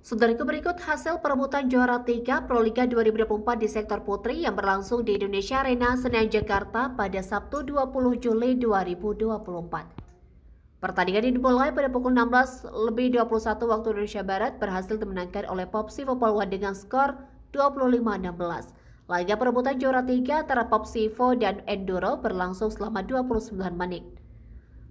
Saudaraku, berikut hasil perebutan juara 3 Proliga 2024 di sektor putri yang berlangsung di Indonesia Arena Senayan Jakarta pada Sabtu 20 Juli 2024. Pertandingan ini dimulai pada pukul 16:21 waktu Indonesia Barat, berhasil dimenangkan oleh Popsi Vopolwan dengan skor 25-16. Laga perebutan juara 3 antara Popsi Vo dan Enduro berlangsung selama 29 menit.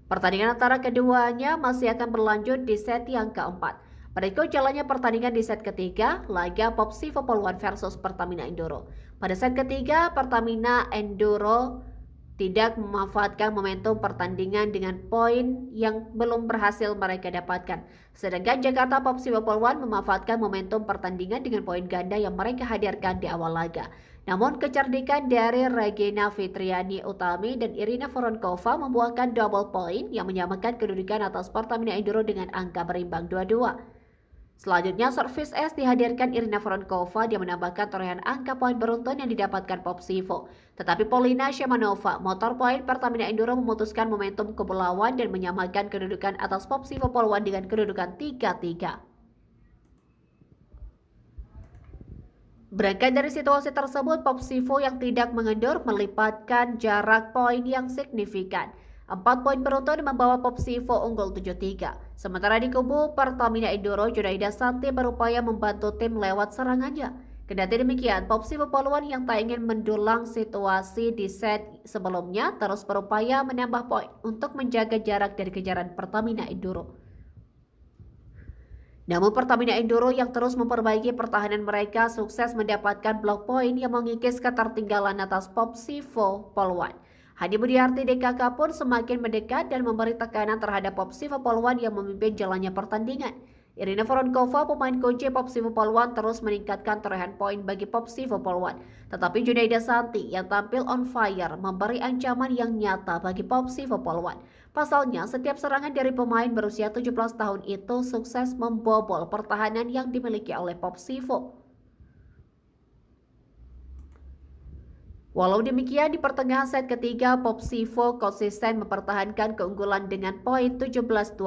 Pertandingan antara keduanya masih akan berlanjut di set yang keempat. Berikut jalannya pertandingan di set ketiga, laga Popsi Vopolwan versus Pertamina Enduro. Pada set ketiga, Pertamina Enduro tidak memanfaatkan momentum pertandingan dengan poin yang belum berhasil mereka dapatkan. Sedangkan Jakarta Popsi Vopolwan memanfaatkan momentum pertandingan dengan poin ganda yang mereka hadirkan di awal laga. Namun kecerdikan dari Regina Fitriani Utami dan Irina Voronkova membuahkan double point yang menyamakan kedudukan atas Pertamina Enduro dengan angka berimbang 2-2. Selanjutnya, servis S dihadirkan Irina Voronkova, dia menambahkan torehan angka poin beruntun yang didapatkan Popsi Vo. Tetapi Polina Shemanova, motor poin Pertamina Enduro, memutuskan momentum kubu lawan dan menyamakan kedudukan atas Popsi Vopolwan dengan kedudukan 3-3. Berangkat dari situasi tersebut, Popsi Vo yang tidak mengendur melipatkan jarak poin yang signifikan. 4 poin beruntun membawa Popsi Vo unggul 7-3. Sementara di kubu Pertamina Enduro, Junaida Santi berupaya membantu tim lewat serangannya. Kendati demikian, Popsi Vopolwan yang tak ingin mendulang situasi di set sebelumnya terus berupaya menambah poin untuk menjaga jarak dari kejaran Pertamina Enduro. Namun Pertamina Enduro yang terus memperbaiki pertahanan mereka sukses mendapatkan blok poin yang mengikis ketertinggalan atas Popsi Vopolwan. Hadi Budiarti DKK pun semakin mendekat dan memberi tekanan terhadap Popsi Vopolwan yang memimpin jalannya pertandingan. Irina Voronkova, pemain kunci Popsi Vopolwan, terus meningkatkan torehan poin bagi Popsi Vopolwan. Tetapi Junaida Santi yang tampil on fire memberi ancaman yang nyata bagi Popsi Vopolwan. Pasalnya, setiap serangan dari pemain berusia 17 tahun itu sukses membobol pertahanan yang dimiliki oleh Popsi Vo. Walau demikian, di pertengahan set ketiga, Popsi Vo konsisten mempertahankan keunggulan dengan poin 17-12.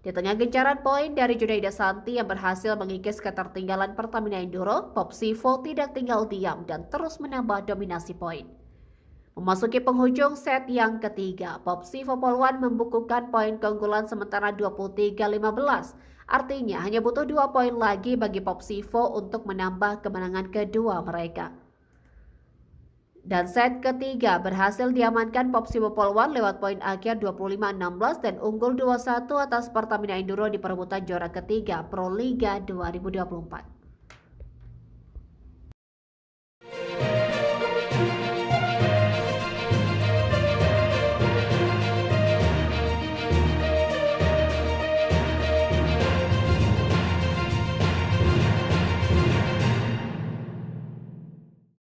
Di tengah gencaran poin dari Junaida Santi yang berhasil mengikis ketertinggalan Pertamina Enduro, Popsi Vo tidak tinggal diam dan terus menambah dominasi poin. Memasuki penghujung set yang ketiga, Popsi Vopolwan membukukan poin keunggulan sementara 23-15. Artinya hanya butuh 2 poin lagi bagi Popsi Vo untuk menambah kemenangan kedua mereka. Dan set ketiga berhasil diamankan Popsi Vopolwan lewat poin akhir 25-16 dan unggul 2-1 atas Pertamina Enduro di perebutan juara ketiga Proliga 2024.